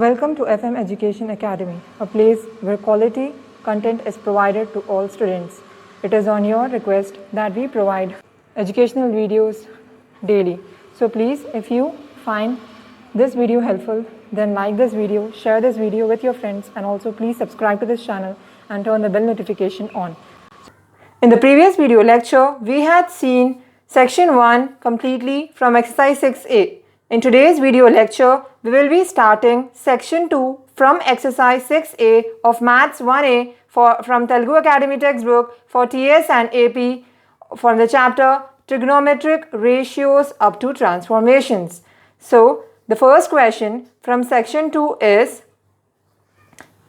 Welcome to FM Education Academy, a place where quality content is provided to all students. It is on your request that we provide educational videos daily. So please, if you find this video helpful, then like this video, share this video with your friends, and also please subscribe to this channel and turn the bell notification on. In the previous video lecture, we had seen section 1 completely from exercise 6A. In today's video lecture, we will be starting section 2 from exercise 6A of Maths 1A from Telugu Academy textbook for TS and AP from the chapter Trigonometric Ratios up to Transformations. So, the first question from section 2 is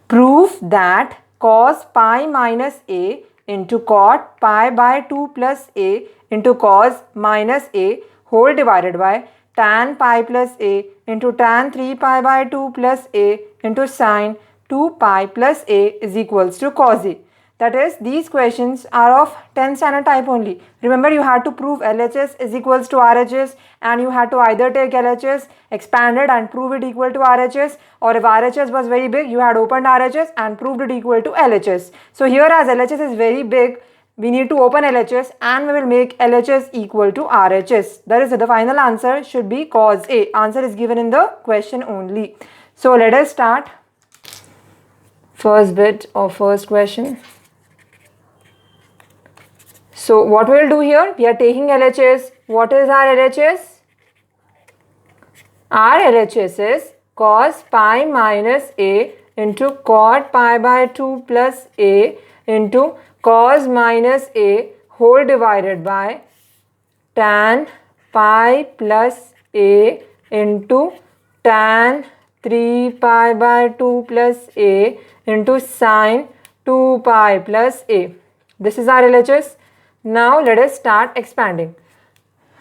prove that cos pi minus a into cot pi by 2 plus a into cos minus a whole divided by tan pi plus a into tan 3 pi by 2 plus a into sin 2 pi plus a is equals to cos a. That is, these questions are of 10th standard type only. Remember, you had to prove LHS is equals to RHS, and you had to either take LHS, expand it and prove it equal to RHS, or if RHS was very big, you had opened RHS and proved it equal to LHS. So here, as LHS is very big, we need to open LHS and we will make LHS equal to RHS. That is, the final answer should be cos A. Answer is given in the question only. So let us start. First bit of first question. So what we will do here? We are taking LHS. What is our LHS? Our LHS is cos pi minus a into cot pi by 2 plus a into cos minus a whole divided by tan pi plus a into tan 3 pi by 2 plus a into sin 2 pi plus a. This is our LHS. Now let us start expanding.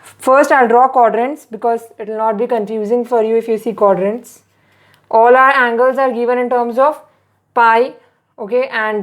First I'll draw quadrants because it will not be confusing for you if you see quadrants. All our angles are given in terms of pi, okay, and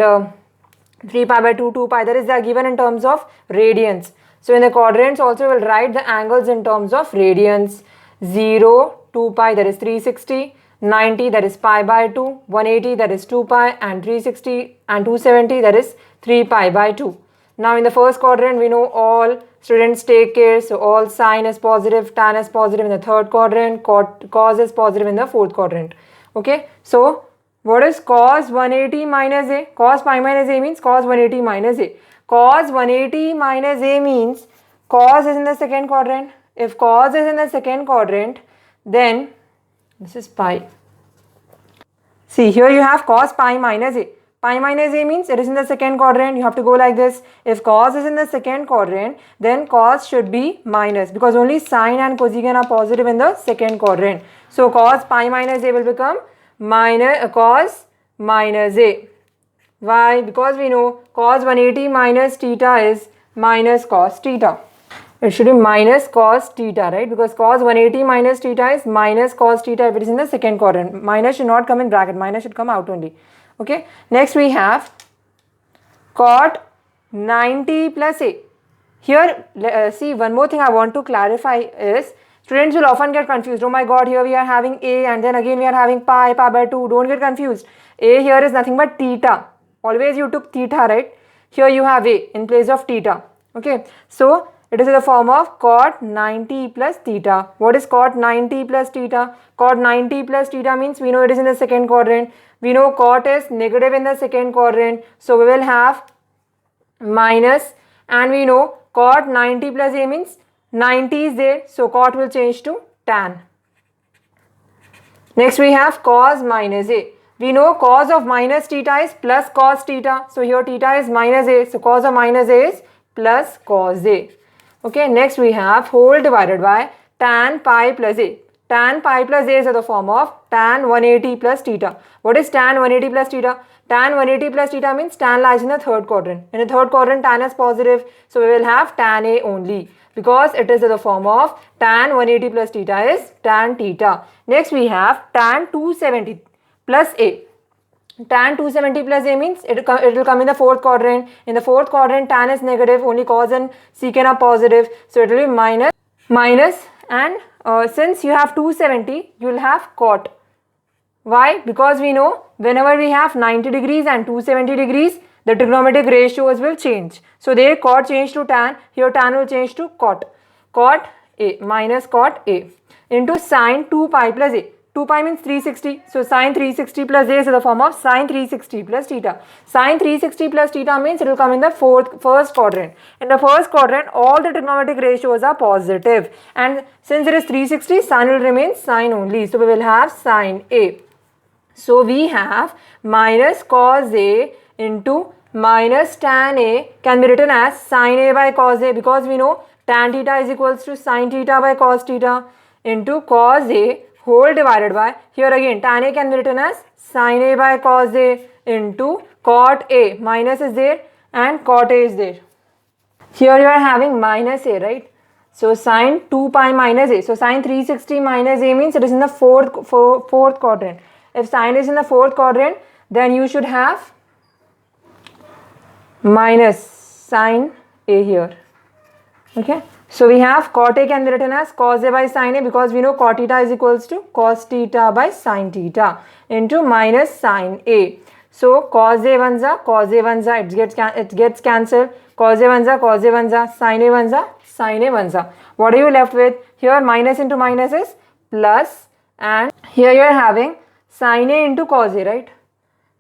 3 pi by 2, 2 pi, that is, they are given in terms of radians. So in the quadrants also we'll write the angles in terms of radians. 0, 2 pi, that is 360, 90, that is pi by 2, 180, that is 2 pi, and 360 and 270, that is 3 pi by 2. Now in the first quadrant, we know all students take care. So all sine is positive, tan is positive in the third quadrant, cos is positive in the fourth quadrant. Okay. So what is cos 180 minus a? Cos pi minus a means cos 180 minus a. Cos 180 minus a means cos is in the second quadrant. If cos is in the second quadrant, then this is pi. See, here you have cos pi minus a. Pi minus a means it is in the second quadrant. You have to go like this. If cos is in the second quadrant, then cos should be minus because only sine and cosecant are positive in the second quadrant. So cos pi minus a will become minus cos minus a. Why? Because we know cos 180 minus theta is minus cos theta. It should be minus cos theta, right? Because cos 180 minus theta is minus cos theta if it is in the second quadrant. Minus should not come in bracket. Minus should come out only. Okay, next we have cot 90 plus a. Here, see, one more thing I want to clarify is students will often get confused. Oh my god, here we are having a and then again we are having pi by 2. Don't get confused. A here is nothing but theta. Always you took theta, right? Here you have a in place of theta. Okay, so it is in the form of cot 90 plus theta. What is cot 90 plus theta? Cot 90 plus theta means we know it is in the second quadrant. We know cot is negative in the second quadrant. So we will have minus, and we know cot 90 plus a means 90 is there. So cot will change to tan. Next we have cos minus a. We know cos of minus theta is plus cos theta. So here theta is minus a. So cos of minus a is plus cos a. Okay, next we have whole divided by tan pi plus a. Tan pi plus a is in the form of tan 180 plus theta. What is tan 180 plus theta? Tan 180 plus theta means tan lies in the third quadrant. In the third quadrant, tan is positive. So we will have tan a only because it is in the form of tan 180 plus theta is tan theta. Next we have tan 270 plus a. Tan 270 plus a means it will come in the fourth quadrant. In the fourth quadrant, tan is negative, only cos and secant are positive. So it will be minus and since you have 270, you will have cot. Why? Because we know whenever we have 90 degrees and 270 degrees, the trigonometric ratios will change. So there cot changed to tan, here tan will change to cot. Cot A minus cot A into sine 2 pi plus A. 2 pi means 360. So sine 360 plus A is in the form of sine 360 plus theta. Sine 360 plus theta means it will come in the first quadrant. In the first quadrant, all the trigonometric ratios are positive. And since it is 360, sine will remain sine only. So we will have sine A. So we have minus cos A into minus tan A can be written as sine A by cos A, because we know tan theta is equals to sine theta by cos theta into cos A whole divided by, here again tan A can be written as sine A by cos A into cot A, minus is there and cot A is there. Here you are having minus A, right? So sine 2 pi minus A. So sine 360 minus A means it is in the fourth quadrant. If sine is in the fourth quadrant, then you should have minus sine A here. Okay. So we have cot A can be written as cos A by sine A, because we know cot theta is equals to cos theta by sine theta into minus sine A. So cos A vanza, cos A vanza, it gets cancelled. Cos A vanza, cos A vanza, sine A vanza, sine A vanza. What are you left with? Here minus into minus is plus, and here you are having sine A into cos A, right?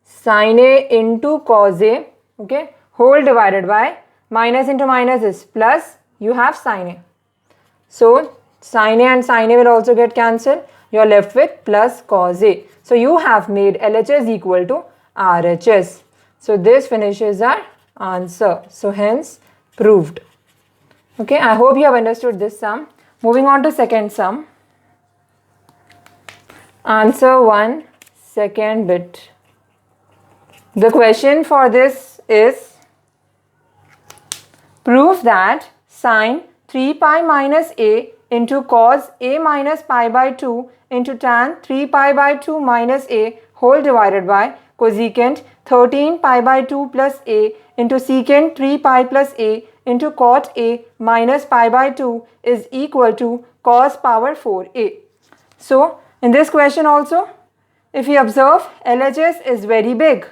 Sine A into cos A, okay, whole divided by minus into minus is plus, you have sine A. So sine A and sine A will also get cancelled. You are left with plus cos A. So you have made LHS equal to RHS. So this finishes our answer. So hence proved. Okay, I hope you have understood this sum. Moving on to second sum. Answer 1, second bit. The question for this is, prove that sine 3 pi minus A into cos A minus pi by 2 into tan 3 pi by 2 minus A whole divided by cosecant 13 pi by 2 plus A into secant 3 pi plus A into cot A minus pi by 2 is equal to cos power 4A. So in this question also, if you observe, LHS is very big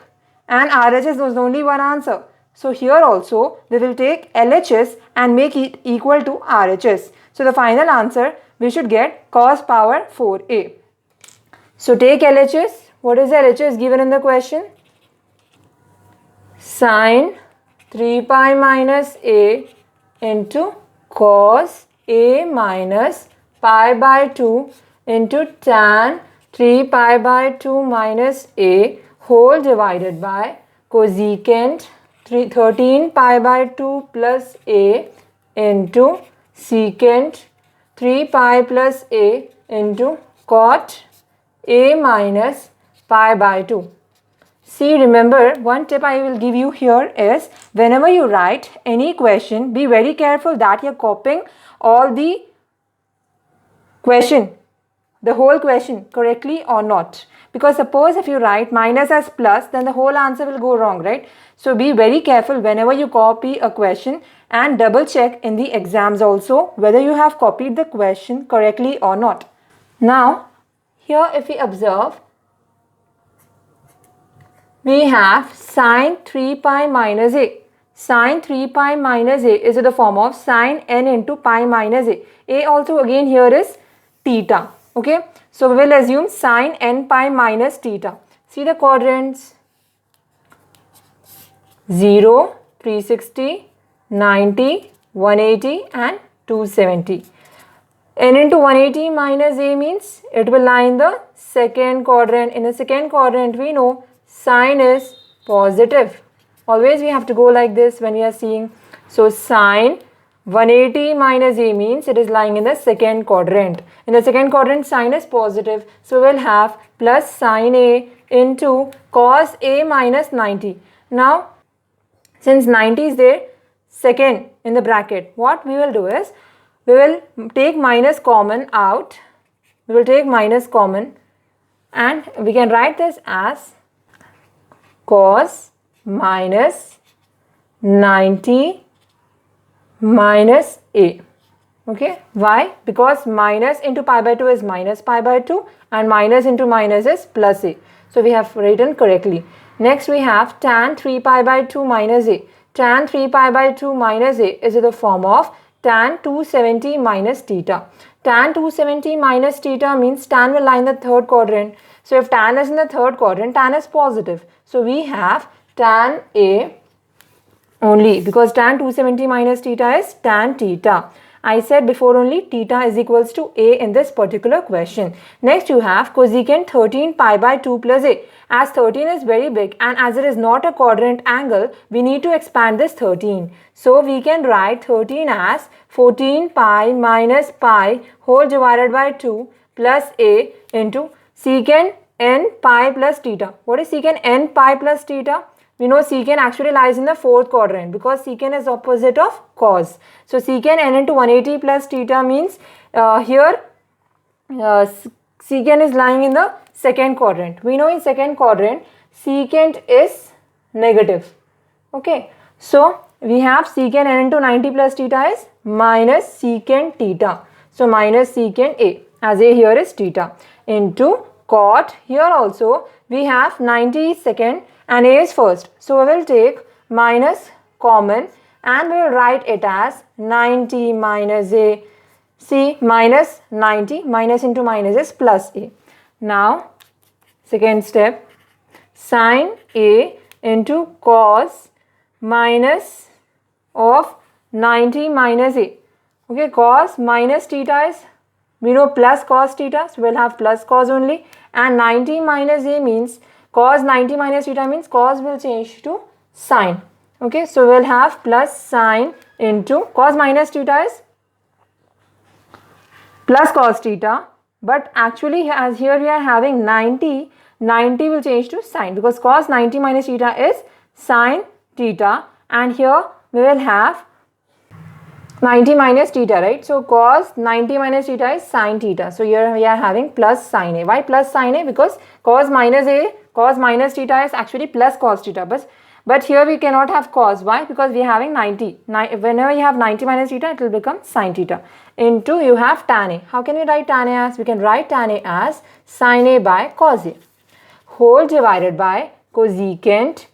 and RHS was only one answer. So here also we will take LHS and make it equal to RHS. So the final answer we should get cos power 4A. So take LHS. What is LHS given in the question? Sine 3 pi minus A into cos A minus pi by 2 into tan 3 pi by 2 minus A whole divided by cosecant 13 pi by 2 plus A into secant 3 pi plus A into cot A minus pi by 2. See, remember, one tip I will give you here is, whenever you write any question, be very careful that you are copying all the question, the whole question correctly or not. Because suppose if you write minus as plus, then the whole answer will go wrong, right? So be very careful whenever you copy a question, and double check in the exams also whether you have copied the question correctly or not. Now, here if we observe, we have sine 3 pi minus A. Sine 3 pi minus A is in the form of sine n into pi minus A. A also again here is theta. Okay. So we will assume sine n pi minus theta. See the quadrants. 0, 360, 90, 180 and 270. N into 180 minus A means it will lie in the second quadrant. In the second quadrant we know sine is positive. Always we have to go like this when we are seeing. So sine 180 minus A means it is lying in the second quadrant. In the second quadrant sine is positive. So we will have plus sine A into cos A minus 90. Now since 90 is there, second in the bracket, what we will do is, we will take minus common out. We will take minus common and we can write this as cos minus 90 minus A. Okay, why? Because minus into pi by 2 is minus pi by 2 and minus into minus is plus a. So we have written correctly. Next we have tan 3 pi by 2 minus a. Tan 3 pi by 2 minus a is in the form of tan 270 minus theta. Tan 270 minus theta means tan will lie in the third quadrant. So if tan is in the third quadrant, tan is positive. So we have tan a only, because tan 270 minus theta is tan theta. I said before only theta is equals to a in this particular question. Next you have cosecant 13 pi by 2 plus a. As 13 is very big and as it is not a quadrant angle, we need to expand this 13. So we can write 13 as 14 pi minus pi whole divided by 2 plus a into secant n pi plus theta. What is secant n pi plus theta? We know secant actually lies in the fourth quadrant because secant is opposite of cos. So secant n into 180 plus theta means here secant is lying in the second quadrant. We know in second quadrant secant is negative. Okay. So we have secant n into 90 plus theta is minus secant theta. So minus secant a, as a here is theta, into cot. Here also we have 90 second and a is first. So we will take minus common and we will write it as 90 minus a. See, minus 90, minus into minus is plus a. Now second step, sin a into cos minus of 90 minus a. Okay, cos minus theta is, we know, plus cos theta, so we will have plus cos only, and 90 minus a means cos 90 minus theta means cos will change to sin. Okay, so we will have plus sin into cos minus theta is plus cos theta, but actually as here we are having 90 will change to sin because cos 90 minus theta is sin theta, and here we will have 90 minus theta, right? So cos 90 minus theta is sin theta. So here we are having plus sin a. Why plus sin a? Because cos minus theta is actually plus cos theta. But here we cannot have cos. Why? Because we are having 90. Whenever you have 90 minus theta, it will become sin theta. Into you have tan a. How can we write tan a as? We can write tan a as sin a by cos a whole divided by cosecant.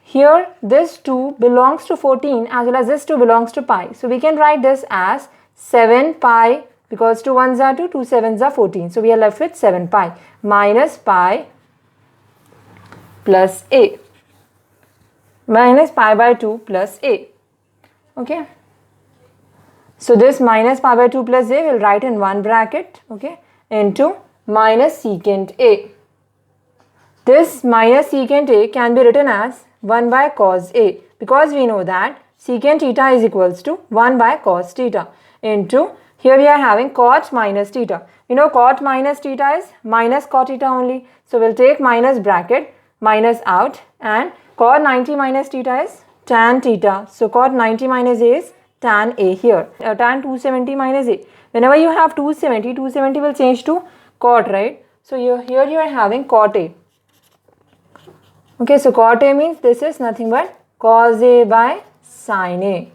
Here this 2 belongs to 14 as well as this 2 belongs to pi. So we can write this as 7 pi, because 2 1s are 2, 2 7s are 14. So we are left with 7 pi minus pi plus a, minus pi by 2 plus a. Okay. So this minus pi by 2 plus a will write in one bracket, okay, into minus secant a. This minus secant a can be written as 1 by cos a, because we know that secant theta is equals to 1 by cos theta, into here we are having cot minus theta. You know cot minus theta is minus cot theta only. So we'll take minus bracket, minus out, and cot 90 minus theta is tan theta. So cot 90 minus a is tan a here. Tan 270 minus a. Whenever you have 270 will change to cot, right? So here you are having cot a. Okay, so cot a means this is nothing but cos a by sin a.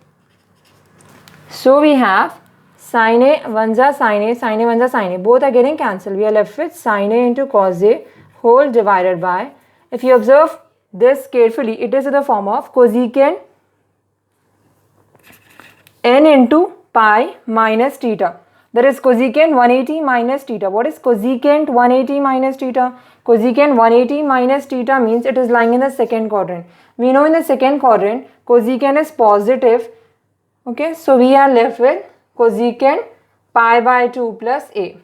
So we have sin a, 1s are sin a, 1s are sin a. Both are getting cancelled. We are left with sin a into cos a whole divided by, if you observe this carefully, it is in the form of cosecant n into pi minus theta. There is cosecant 180 minus theta. What is cosecant 180 minus theta? Cosecant 180 minus theta means it is lying in the second quadrant. We know in the second quadrant cosecant is positive. Okay, so we are left with cosecant pi by 2 plus a.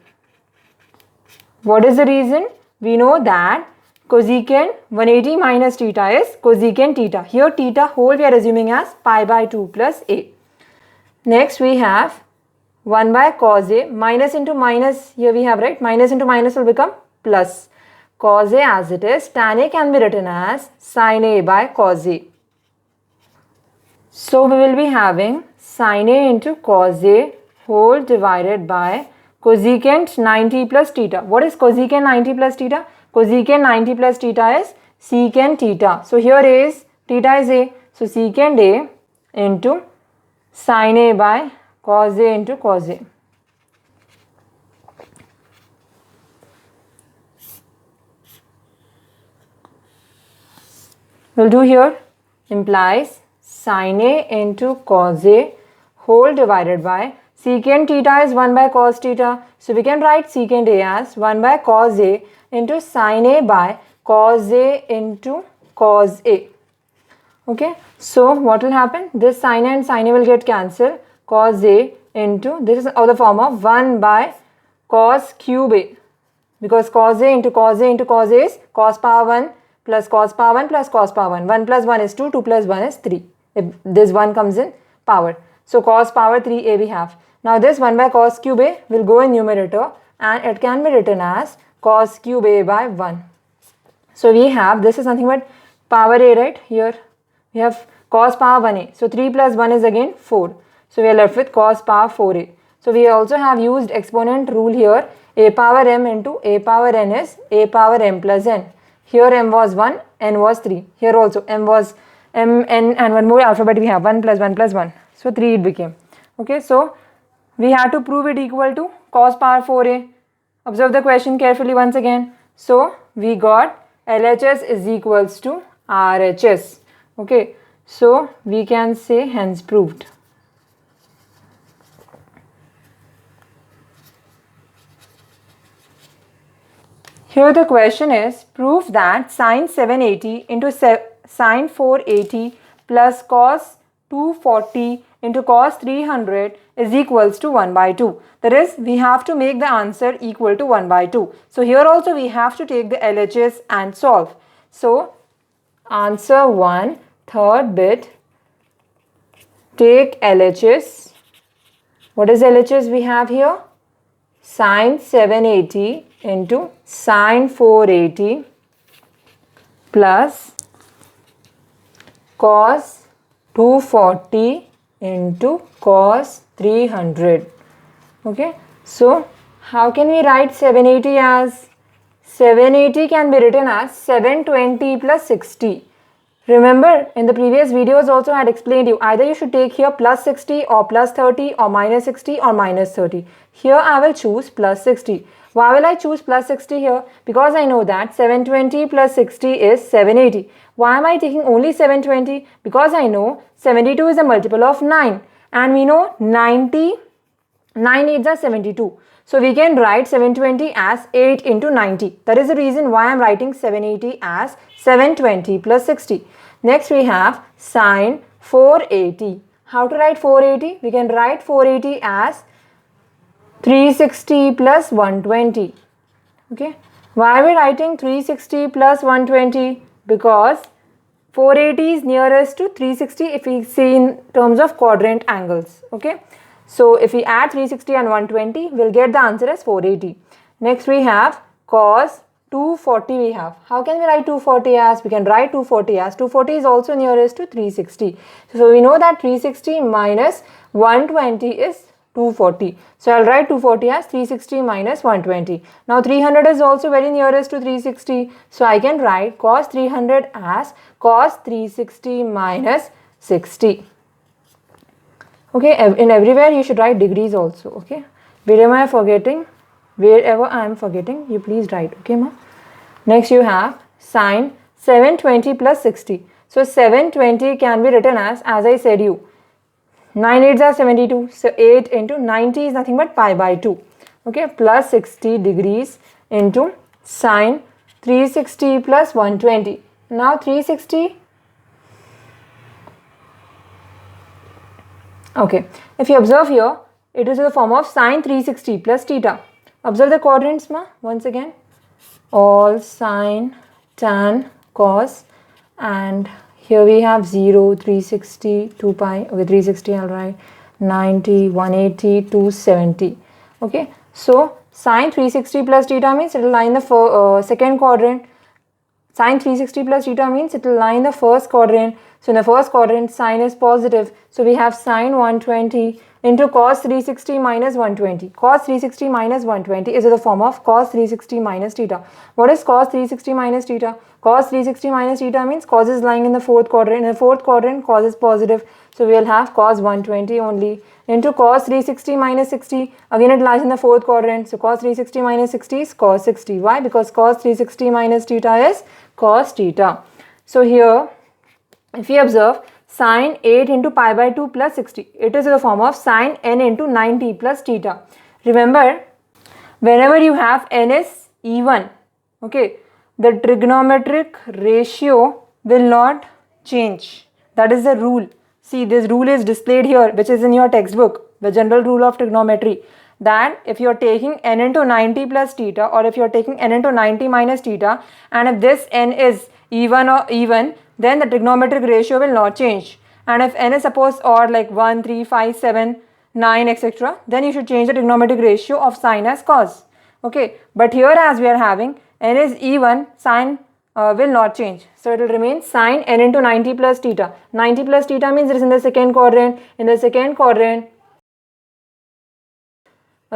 What is the reason? We know that cosecant 180 minus theta is cosecant theta. Here theta whole we are assuming as pi by 2 plus a. Next we have 1 by cos a, minus into minus, here we have, right, minus into minus will become plus. Cos a as it is, tan a can be written as sin a by cos a. So we will be having sin a into cos a whole divided by cosecant 90 plus theta. What is cosecant 90 plus theta? Cosecant 90 plus theta is secant theta. So here is theta is a. So secant a into sin a by cos A into cos A. We'll do here implies sin A into cos A whole divided by secant theta is 1 by cos theta. So we can write secant A as 1 by cos A into sin A by cos A into cos A. Okay, so what will happen? This sin A and sin A will get cancelled. Cos A into, this is of the form of 1 by cos cube A, because cos A into cos A into cos A is cos power 1 plus cos power 1 plus cos power 1. 1 plus 1 is 2, 2 plus 1 is 3. If this 1 comes in power. So cos power 3A we have. Now this 1 by cos cube A will go in numerator and it can be written as cos cube A by 1. So we have, this is nothing but power A, right? Here we have cos power 1A. So 3 plus 1 is again 4. So we are left with cos power 4A. So we also have used exponent rule here. A power m into a power n is a power m plus n. Here m was 1, n was 3. Here also m was m, n and one more alphabet we have 1 plus 1 plus 1. So 3 it became. Okay, so we had to prove it equal to cos power 4A. Observe the question carefully once again. So we got LHS is equals to RHS. Okay, so we can say hence proved. Here the question is, prove that sin 780 into sin 480 plus cos 240 into cos 300 is equals to 1 by 2. That is, we have to make the answer equal to 1 by 2. So here also we have to take the LHS and solve. So answer 1, third bit, take LHS. What is LHS we have here? Sin 780 into sin 480 plus cos 240 into cos 300. Okay, so how can we write 780 as? 780 can be written as 720 plus 60. Remember, in the previous videos also I had explained you, either you should take here plus 60 or plus 30 or minus 60 or minus 30. Here I will choose plus 60. Why will I choose plus 60 here? Because I know that 720 plus 60 is 780. Why am I taking only 720? Because I know 72 is a multiple of 9 and we know 9 8s are 72. So we can write 720 as 8 into 90. That is the reason why I am writing 780 as 720 plus 60. Next we have sin 480. How to write 480? We can write 480 as 360 plus 120. Okay. Why are we writing 360 plus 120? Because 480 is nearest to 360 if we see in terms of quadrant angles. Okay. So if we add 360 and 120, we'll get the answer as 480. Next we have cos 240 we have. How can we write 240 as? We can write 240 as 240 is also nearest to 360. So we know that 360 minus 120 is 240. So I'll write 240 as 360 minus 120. Now 300 is also very nearest to 360. So I can write cos 300 as cos 360 minus 60. Okay, in everywhere you should write degrees also. Okay, wherever I am forgetting, you please write. Okay, ma. Next you have sin 720 plus 60. So 720 can be written as I said you, 9 8s are 72. So 8 into 90 is nothing but pi by 2. Okay, plus 60 degrees into sin 360 plus 120. Now 360. Okay, if you observe here, it is in the form of sin 360 plus theta. Observe the quadrants ma once again. All sin, tan, cos, and here we have 0, 360, 2 pi. Okay, 360 I'll write, 90, 180, 270. Okay, so sin 360 plus theta means it will lie in the second quadrant. Sin 360 plus theta means it will lie in the first quadrant. So in the first quadrant, sin is positive. So we have sin 120 into cos 360 minus 120. Cos 360 minus 120 is in the form of cos 360 minus theta. What is cos 360 minus theta? Cos 360 minus theta means cos is lying in the fourth quadrant. In the fourth quadrant, cos is positive. So we will have cos 120 only into cos 360 minus 60. Again, it lies in the fourth quadrant. So cos 360 minus 60 is cos 60. Why? Because cos 360 minus theta is cos theta. So here, if we observe sine 8 into pi by 2 plus 60, it is in the form of sine n into 90 plus theta. Remember, whenever you have n is even, okay, the trigonometric ratio will not change. That is the rule. See, this rule is displayed here, which is in your textbook, the general rule of trigonometry, that if you are taking n into 90 plus theta, or if you are taking n into 90 minus theta, and if this n is even, then the trigonometric ratio will not change. And if n is suppose odd, like 1, 3, 5, 7, 9, etc., then you should change the trigonometric ratio of sine as cos. Okay, but here as we are having n is even, sine will not change. So it will remain sine n into 90 plus theta. 90 plus theta means it is in the second quadrant. In the second quadrant,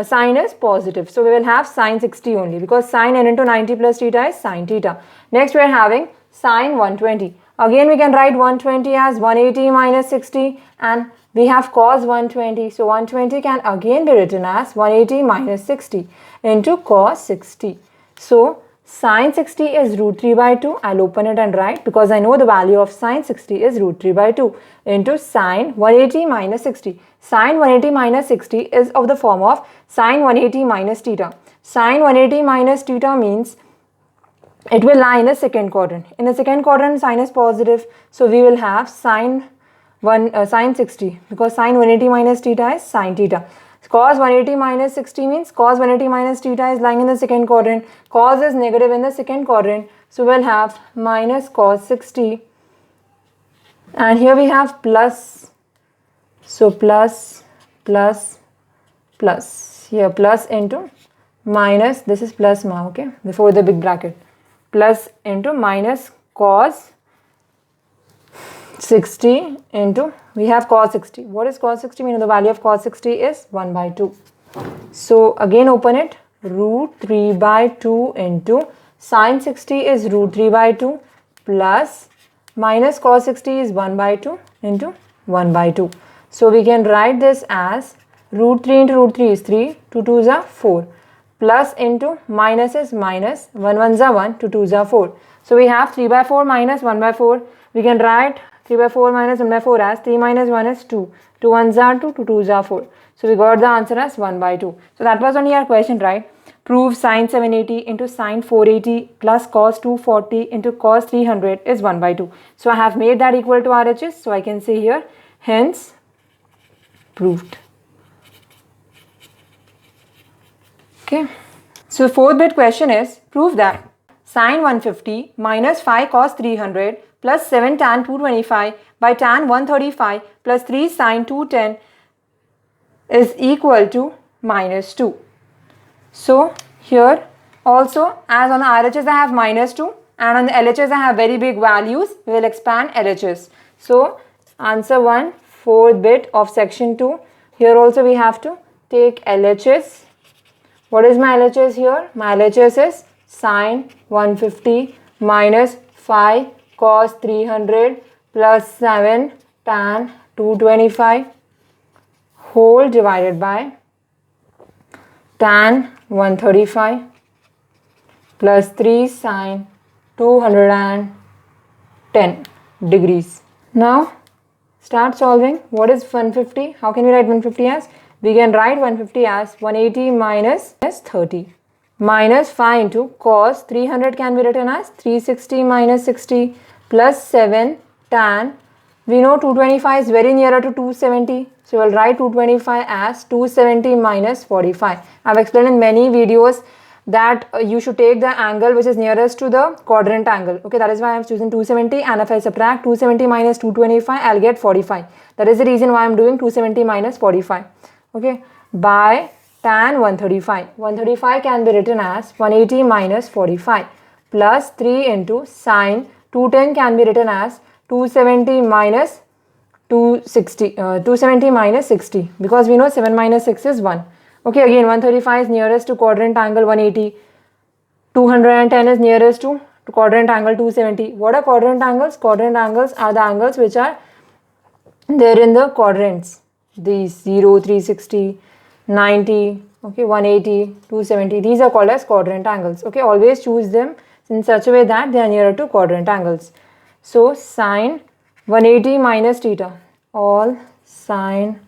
sine is positive. So we will have sine 60 only, because sine n into 90 plus theta is sine theta. Next we are having sine 120. Again we can write 120 as 180 minus 60, and we have cos 120. So 120 can again be written as 180 minus 60 into cos 60. So sine 60 is root 3 by 2. I'll open it and write, because I know the value of sine 60 is root 3 by 2 into sine 180 minus 60. Sine 180 minus 60 is of the form of sine 180 minus theta. Sine 180 minus theta means it will lie in the second quadrant. In the second quadrant, sine is positive. So we will have sine 60, because sine 180 minus theta is sine theta. Cos 180 minus 60 means cos 180 minus theta is lying in the second quadrant. Cos is negative in the second quadrant. So we'll have minus cos 60. And here we have plus. So plus, plus, plus. Here plus into minus. This is plus ma, okay, before the big bracket. Plus into minus cos 60 into, we have cos 60. What is cos 60? Meaning the value of cos 60 is 1 by 2. So again open it, root 3 by 2 into sine 60 is root 3 by 2 plus minus cos 60 is 1 by 2 into 1 by 2. So we can write this as root 3 into root 3 is 3, 2 2s are 4, plus into minus is minus, 1 1s are 1, 2 2s are 4. So we have 3 by 4 minus 1 by 4. We can write 3 by 4 minus 1 by 4 as 3 minus 1 is 2. 2 1s are 2, 2 2s are 4. So we got the answer as 1 by 2. So that was only our question, right? Prove sine 780 into sine 480 plus cos 240 into cos 300 is 1 by 2. So I have made that equal to RHS. So I can say here, hence proved. Okay. So fourth bit question is, prove that sine 150 minus 5 cos 300 plus 7 tan 225 by tan 135 plus 3 sine 210 is equal to minus 2. So here also, as on the RHS I have minus 2 and on the LHS I have very big values, we will expand LHS. So answer 1, fourth bit of section 2. Here also we have to take LHS. What is my LHS here? My LHS is sine 150 minus 5 cos 300 plus 7 tan 225 whole divided by tan 135 plus 3 sine 210 degrees. Now start solving. What is 150? How can we write 150 as? We can write 150 as 180 minus 30 minus 5 into cos 300 can be written as 360 minus 60 plus 7 tan. We know 225 is very nearer to 270. So we'll write 225 as 270 minus 45. I've explained in many videos that you should take the angle which is nearest to the quadrant angle. Okay, that is why I'm choosing 270, and if I subtract 270 minus 225, I'll get 45. That is the reason why I'm doing 270 minus 45. Okay, by tan 135. 135 can be written as 180 minus 45 plus 3 into sine 210 can be written as 270 minus 260, 270 minus 60, because we know 7 minus 6 is 1. Okay, again 135 is nearest to quadrant angle 180. 210 is nearest to quadrant angle 270. What are quadrant angles? Quadrant angles are the angles which are there in the quadrants. These 0, 360, 90, okay, 180, 270. These are called as quadrant angles. Okay, always choose them in such a way that they are nearer to quadrant angles. So sine 180 minus theta, all sine,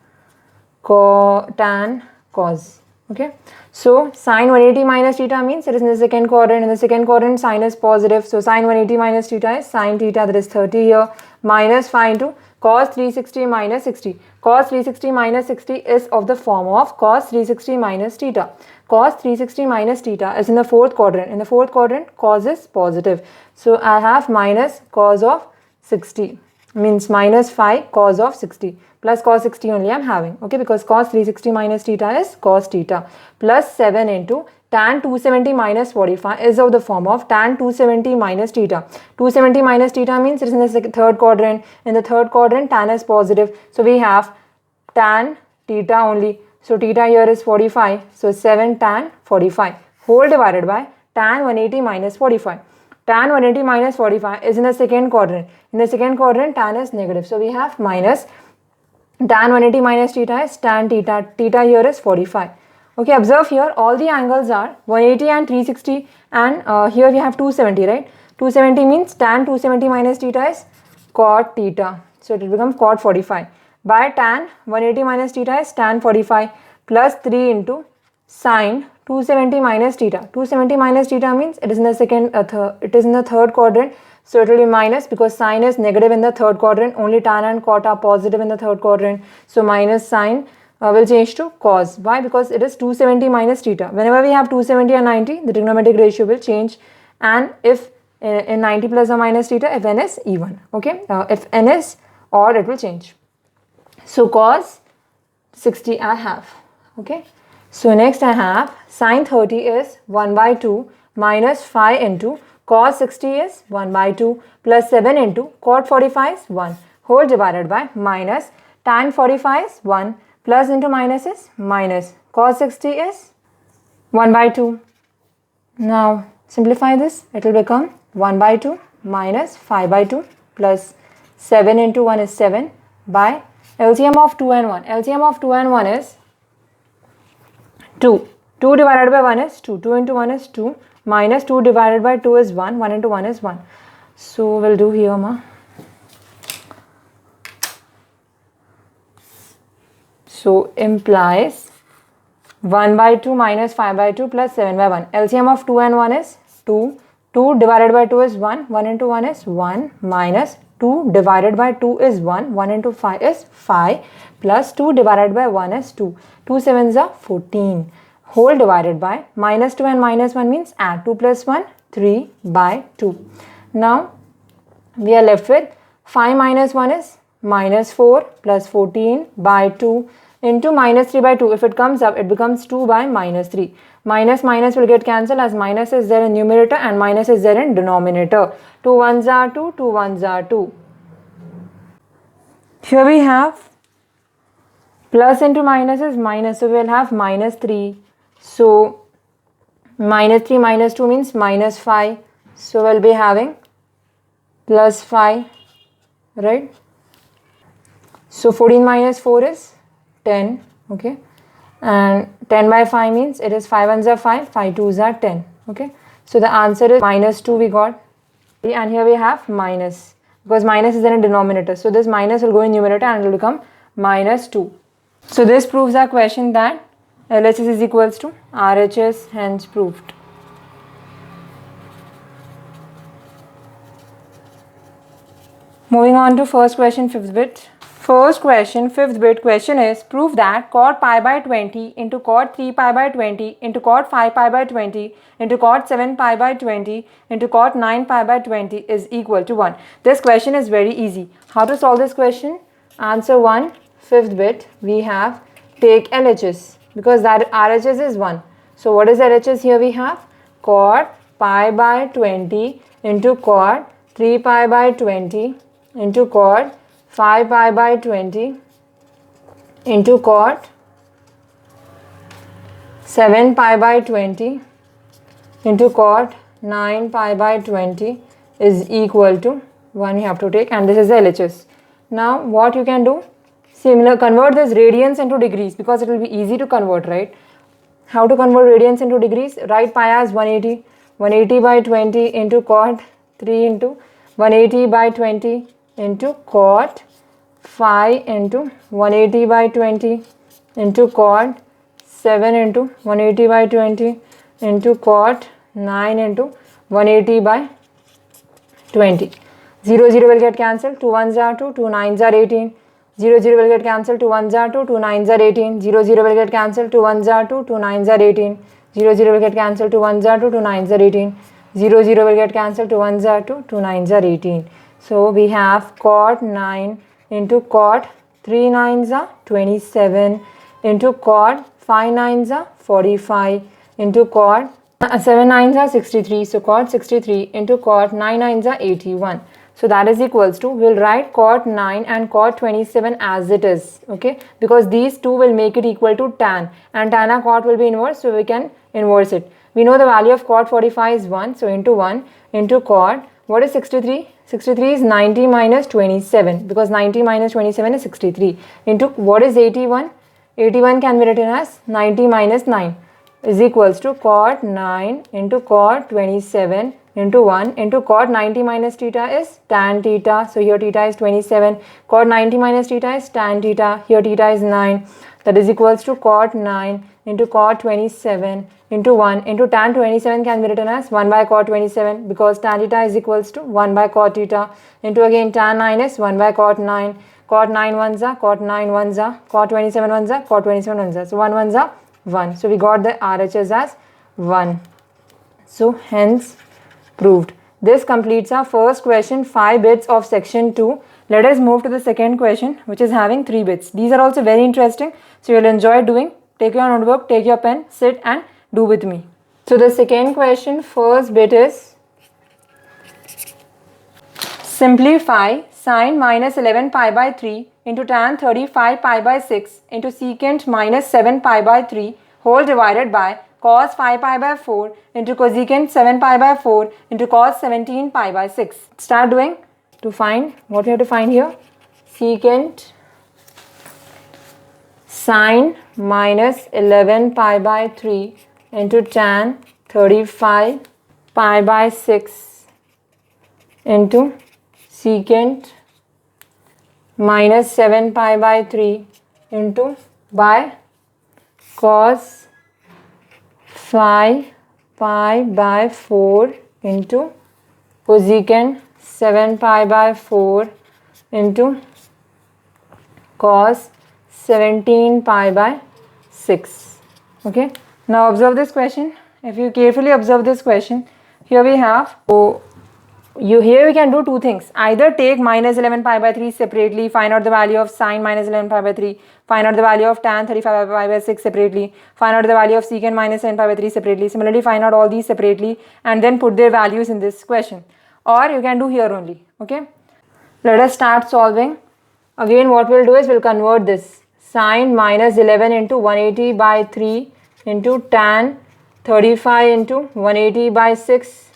tan, cos. Okay, so sine 180 minus theta means it is in the second quadrant. In the second quadrant, sine is positive. So sine 180 minus theta is sine theta, that is 30 here, minus 5 into cos 360 minus 60. Cos 360 minus 60 is of the form of cos 360 minus theta. Cos 360 minus theta is in the fourth quadrant. In the fourth quadrant, cos is positive. So I have minus cos of 60, means minus 5 cos of 60, plus cos 60 only I am having. Okay, because cos 360 minus theta is cos theta, plus 7 into tan 270 minus 45 is of the form of tan 270 minus theta. 270 minus theta means it is in the third quadrant. In the third quadrant, tan is positive. So we have tan theta only. So theta here is 45. So 7 tan 45 whole divided by tan 180 minus 45. Tan 180 minus 45 is in the second quadrant. In the second quadrant, tan is negative. So we have minus tan 180 minus theta is tan theta. Theta here is 45. Okay, observe here all the angles are 180 and 360, and here we have 270, right? 270 means tan 270 minus theta is cot theta. So it will become cot 45. By tan 180 minus theta is tan 45 plus 3 into sine 270 minus theta. 270 minus theta means it is in the it is in the third quadrant. So it will be minus, because sine is negative in the third quadrant. Only tan and cot are positive in the third quadrant. So minus sine will change to cos. Why? Because it is 270 minus theta. Whenever we have 270 and 90, the trigonometric ratio will change. And if in 90 plus or minus theta, if n is even. Okay, if n is odd, it will change. So cos 60 I have. Okay. So next I have sine 30 is 1 by 2 minus 5 into cos 60 is 1 by 2 plus 7 into cot 45 is 1 whole divided by minus tan 45 is 1 plus into minus is minus cos 60 is 1 by 2. Now simplify this. It will become 1 by 2 minus 5 by 2 plus 7 into 1 is 7 by LCM of 2 and 1. LCM of 2 and 1 is 2. 2 divided by 1 is 2. 2 into 1 is 2. Minus 2 divided by 2 is 1. 1 into 1 is 1. So we'll do here, ma. So implies 1 by 2 minus 5 by 2 plus 7 by 1. LCM of 2 and 1 is 2. 2 divided by 2 is 1. 1 into 1 is 1 minus 2 divided by 2 is 1. 1 into 5 is 5 plus 2 divided by 1 is 2. 2 sevens are 14 whole divided by minus 2 and minus 1 means add 2 plus 1, 3 by 2. Now we are left with 5 minus 1 is minus 4 plus 14 by 2 into minus 3 by 2. If it comes up, it becomes 2 by minus 3. Minus minus will get cancelled, as minus is there in numerator and minus is there in denominator. 2 ones are 2, 2 ones are 2. Here we have plus into minus is minus, so we will have minus 3. So minus 3 minus 2 means minus 5. So we'll be having plus 5, right? So 14 minus 4 is 10, okay? And 10 by 5 means it is 5 ones are 5, 5 twos are 10, okay? So the answer is minus 2 we got. And here we have minus, because minus is in a denominator. So this minus will go in numerator and it will become minus 2. So this proves our question that LHS is equals to RHS, hence proved. Moving on to first question, fifth bit. First question, fifth bit question is, prove that cot pi by 20 into cot 3 pi by 20 into cot 5 pi by 20 into cot 7 pi by 20 into cot 9 pi by 20 is equal to 1. This question is very easy. How to solve this question? Answer 1, fifth bit, we have take LHS, because that RHS is 1. So what is LHS here? We have cot pi by 20 into cot 3 pi by 20 into cot 5 pi by 20 into cot 7 pi by 20 into cot 9 pi by 20 is equal to 1 you have to take, and this is the LHS. Now what you can do, similar, convert this radians into degrees because it will be easy to convert, right? How to convert radians into degrees? Write pi as 180. 180 by 20 into cot 3 into 180 by 20 into cot 5 into 180 by 20 into cot 7 into 180 by 20 into cot 9 into 180 by 20. 0 0 will get cancelled. 2 1s are 2, 2 9s are 18. 0 0 will get cancelled. 2 1s are 2, 2 9s are 18. 0 0 will get cancelled. 2 1s are 2, 2 9s are 18. 0 0 will get cancelled. 2 1s are 2, 2 9s are 18. 0 0 will get cancelled. 2 1s are 2, 2 9s are 18. So we have cot 9 into cot 3 9s are 27 into cot 5 9s are 45 into cot 7 9s are 63. So cot 63 into cot 9 9s are 81. So that is equals to, we'll write cot 9 and cot 27 as it is, okay, because these two will make it equal to tan, and tan and cot will be inverse, so we can inverse it. We know the value of cot 45 is 1, so into 1 into cot, what is 63? 63 is 90 minus 27, because 90 minus 27 is 63, into what is 81? 81 can be written as 90 minus 9 is equals to cot 9 into cot 27 into 1 into cot 90 minus theta is tan theta. So here theta is 27. Cot 90 minus theta is tan theta. Here theta is 9. That is equals to cot 9 into cot 27 into 1 into tan 27 can be written as 1 by cot 27, because tan theta is equals to 1 by cot theta, into again tan 9 is 1 by cot 9. Cot 9 ones are, cot 9 ones are, cot 27 ones are, cot 27 ones are. So 1 ones are 1. So we got the RHS as 1. So hence proved. This completes our first question, 5 bits of section 2. Let us move to the second question, which is having 3 bits. These are also very interesting, so you'll enjoy doing. Take your notebook, take your pen, sit and do with me. So the second question, first bit is simplify sine minus 11 pi by 3 into tan 35 pi by 6 into secant minus 7 pi by 3 whole divided by cos 5 pi by 4 into cosecant 7 pi by 4 into cos 17 pi by 6. Start doing to find what we have to find here. Secant sine minus 11 pi by 3 into tan 35 pi by 6 into secant minus 7 pi by 3 into by cos 5 pi by 4 into cosecant 7 pi by 4 into cos 17 pi by 6. Okay. Now observe this question. If you carefully observe this question, here we have, here we can do two things. Either take minus 11 pi by 3 separately, find out the value of sine minus 11 pi by 3, find out the value of tan 35 pi by 6 separately, find out the value of secant minus 10 pi by 3 separately. Similarly, find out all these separately and then put their values in this question. Or you can do here only. Okay. Let us start solving. Again, what we'll do is we'll convert this sine minus 11 into 180 by 3 into tan 35 into 180 by 6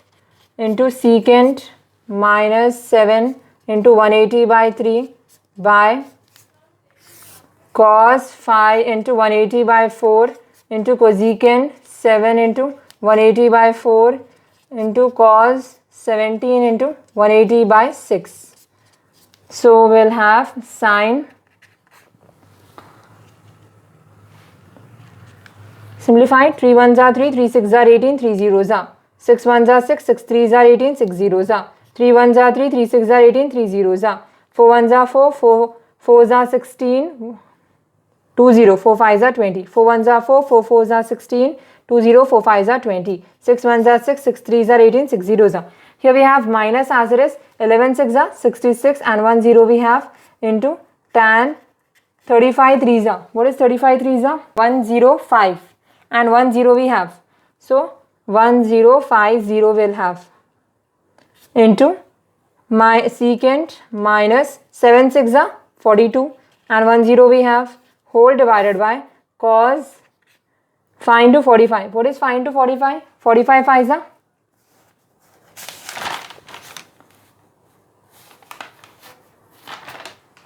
into secant minus 7 into 180 by 3 by cos 5 into 180 by 4 into cosecant 7 into 180 by 4 into cos 17 into 180 by 6. So we'll have sine, simplified, 3 1s are 3, 3 6s are 18, 3 0s are 6 1s are 6, 6 3s are 18, 6 0s are 3 1s are 3, 3 6s are 18, 3 0s are 4 1s are 4, 4 4s are 16, 2 0, 4 5s are 20, 4 1s are 4, 4 4s are 16, 2 0, 4 5s are 20, 6 1s are 6, 6 3s are 18, 6 0s are. Here we have minus as it is, 11 6 are 66 and 1 0 we have into tan 35 3s are. What is 35 3s are? 105 and 1 0 we have. So 1050 will have into my secant minus 7 6 are 42 and 1 0 we have, whole divided by cos phi into 45. What is phi into 45? 45 5 are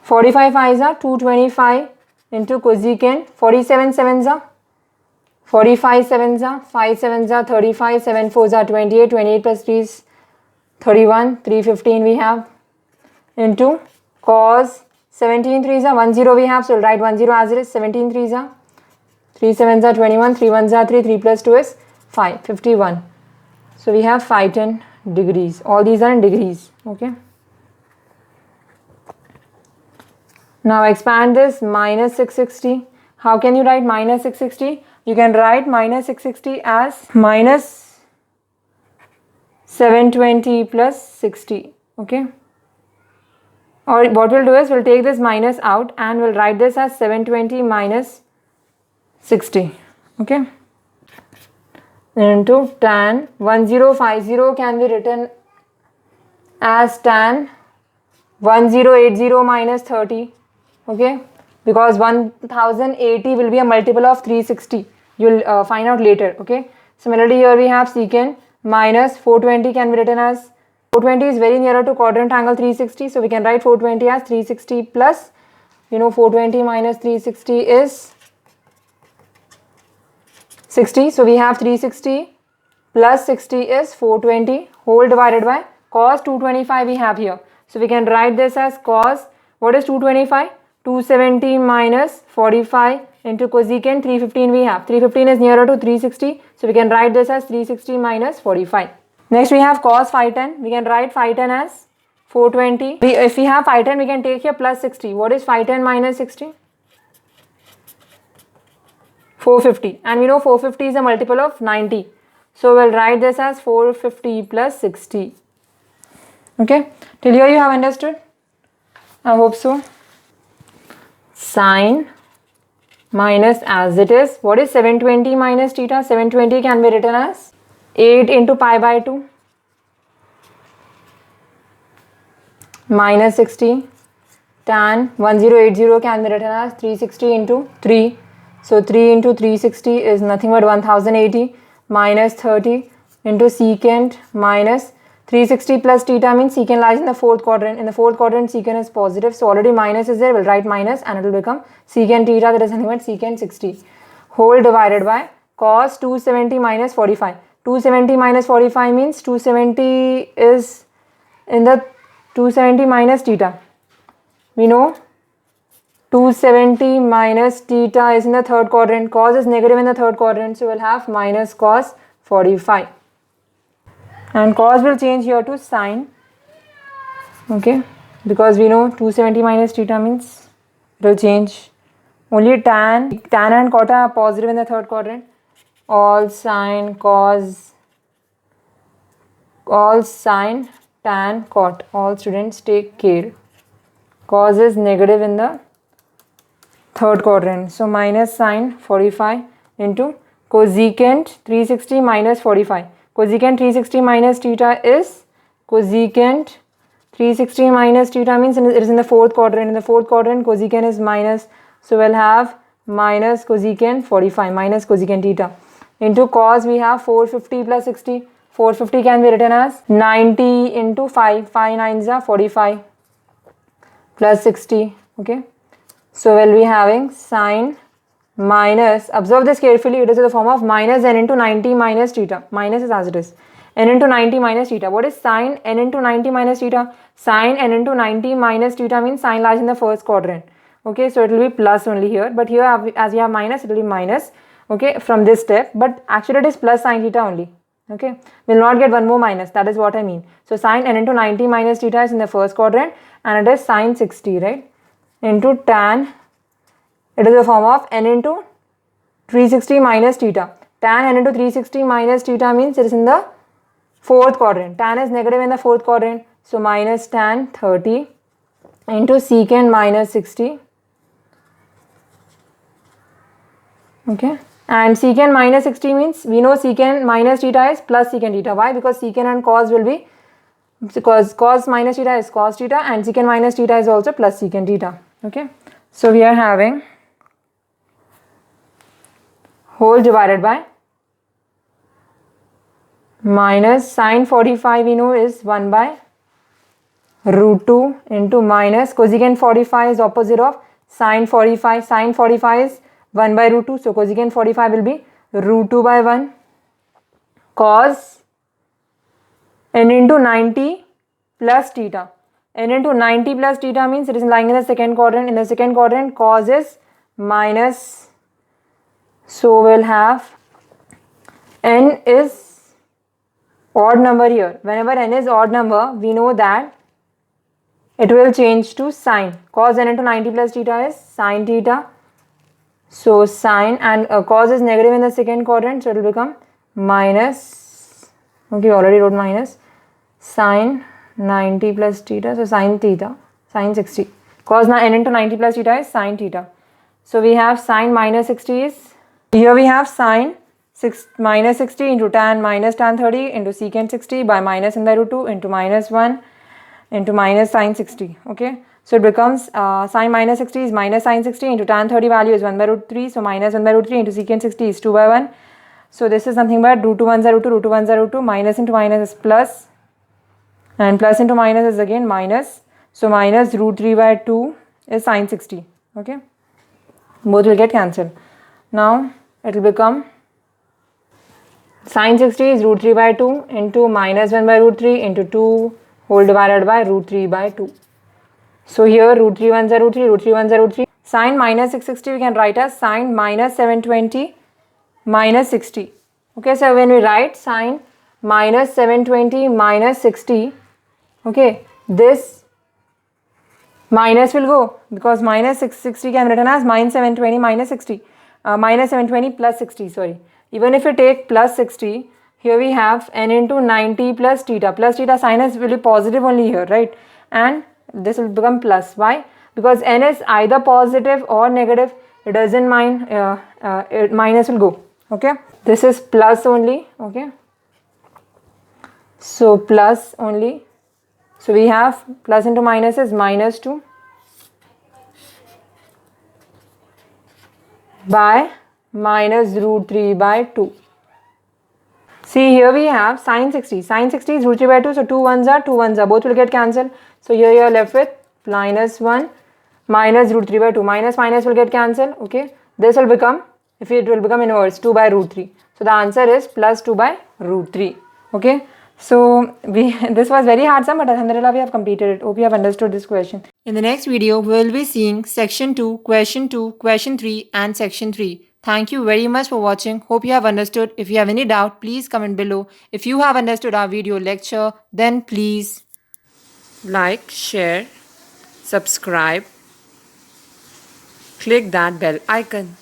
45 5 are 225 into cosecant. 47 7s are 45 7s are 5 7s are 35, 7 4s are 28, 28 plus 3 is 31, 315 we have, into cos 17 3s are 1 0 we have, so we'll write 1 0 as it is. 17 3s are 3 7s are 21, 3 1s are 3, 3 plus 2 is 5, 51. So we have phi 10 degrees. All these are in degrees. Okay. Now expand this, minus 660. How can you write minus 660? You can write minus 660 as minus 720 plus 60. Okay. Or what we'll do is we'll take this minus out and we'll write this as 720 minus 60. Okay. Into tan 1050 can be written as tan 1080 minus 30. Okay, because 1080 will be a multiple of 360. You'll find out later. Okay. Similarly, here we have secant minus 420 can be written as, 420 is very nearer to quadrant angle 360, so we can write 420 as 360 plus, 420 minus 360 is 60. So we have 360 plus 60 is 420 whole divided by cos 225 we have here. So we can write this as cos, what is 225? 270 minus 45 into cosecant 315 we have. 315 is nearer to 360. So we can write this as 360 minus 45. Next we have cos phi 10. We can write phi 10 as 420. If we have phi 10, we can take here plus 60. What is phi 10 minus 60? 450. And we know 450 is a multiple of 90. So we'll write this as 450 plus 60. Okay. Till here you have understood? I hope so. Sine minus, as it is, what is 720 minus theta? 720 can be written as 8 into pi by 2 minus 60. Tan 1080 can be written as 360 into 3. So 3 into 360 is nothing but 1080 minus 30 into secant minus 360 plus theta means secant lies in the fourth quadrant. In the fourth quadrant, secant is positive. So already minus is there. We'll write minus and it will become secant theta, that is nothing but secant 60 whole divided by cos 270 minus 45. 270 minus 45 means 270 is in the 270 minus theta. We know 270 minus theta is in the third quadrant. Cos is negative in the third quadrant. So we'll have minus cos 45. And cos will change here to sine. Okay. Because we know 270 minus theta means it will change. Only tan and cota are positive in the third quadrant. All sine, cos, all sine, tan, cot. All students take care. Cos is negative in the third quadrant. So minus sine 45 into cosecant 360 minus 45. Cosecant 360 minus theta is cosecant 360 minus theta means it is in the fourth quadrant. In the fourth quadrant, cosecant is minus. So we'll have minus cosecant 45 minus cosecant theta. Into cos we have 450 plus 60. 450 can be written as 90 into 5. 5 9s are 45 plus 60. Okay. So we'll be having sine minus, observe this carefully, it is in the form of minus n into 90 minus theta. Minus is as it is. N into 90 minus theta. What is sine n into 90 minus theta? Sine n into 90 minus theta means sine lies in the first quadrant. Okay, so it will be plus only here. But here as you have minus, it will be minus. Okay, from this step. But actually it is plus sine theta only. Okay, we'll not get one more minus. That is what I mean. So sine n into 90 minus theta is in the first quadrant and it is sine 60, right? Into tan, it is a form of n into 360 minus theta. Tan n into 360 minus theta means it is in the fourth quadrant. Tan is negative in the fourth quadrant. So minus tan 30 into secant minus 60. Okay. And secant minus 60 means we know secant minus theta is plus secant theta. Why? Because secant and cos will be because cos minus theta is cos theta and secant minus theta is also plus secant theta. Okay, so we are having whole divided by minus sine 45 we know is 1 by root 2 into minus cosecant 45 is opposite of sine 45. Sine 45 is 1 by root 2. So cosecant 45 will be root 2 by 1 cos n into 90 plus theta. N into 90 plus theta means it is lying in the second quadrant. In the second quadrant, cos is minus. So we'll have n is odd number here. Whenever n is odd number, we know that it will change to sine. Cos n into 90 plus theta is sine theta. So sine and cos is negative in the second quadrant, so it will become minus. Okay, already wrote minus sine 90 plus theta. So sine theta, sine 60. Cos n into 90 plus theta is sine theta. So we have sine minus 60 is, here we have sine minus 60 into tan minus tan 30 into secant 60 by minus in the root 2 into minus 1 into minus sine 60. Okay, so it becomes sine minus 60 is minus sine 60 into tan 30 value is 1 by root 3. So minus 1 by root 3 into secant 60 is 2 by 1. So this is nothing but root 2 1 0 2, root 2 1 0 2, minus into minus is plus and plus into minus is again minus. So minus root 3 by 2 is sine 60. Okay, both will get cancelled. Now it will become sine 60 is root 3 by 2 into minus 1 by root 3 into 2 whole divided by root 3 by 2. So here root 3 1 0 3, root 3 1 0 3. Sine minus 660 we can write as sine minus 720 minus 60. Okay, so when we write sine minus 720 minus 60, okay, this minus will go because minus 660 can be written as minus 720 minus 60. Minus 720 plus 60, sorry. Even if you take plus 60, here we have n into 90 plus theta. Plus theta sign is really positive only here, right? And this will become plus. Why? Because n is either positive or negative. It doesn't mind, minus will go. Okay, this is plus only. Okay, so plus only. So we have plus into minus is minus 2 by minus root 3 by 2. See, here we have sine 60. Sine 60 is root 3 by 2. So 2 1s are 2 1s are. Both will get cancelled. So here you are left with minus 1 minus root 3 by 2. Minus minus will get cancelled. Okay. This will become, if it will become inverse, 2 by root 3. So the answer is plus 2 by root 3. Okay. So this was very hard sum, but alhamdulillah we have completed it. Hope you have understood this question. In the next video, we will be seeing section 2, question 3 and section 3. Thank you very much for watching. Hope you have understood. If you have any doubt, please comment below. If you have understood our video lecture, then please like, share, subscribe, click that bell icon.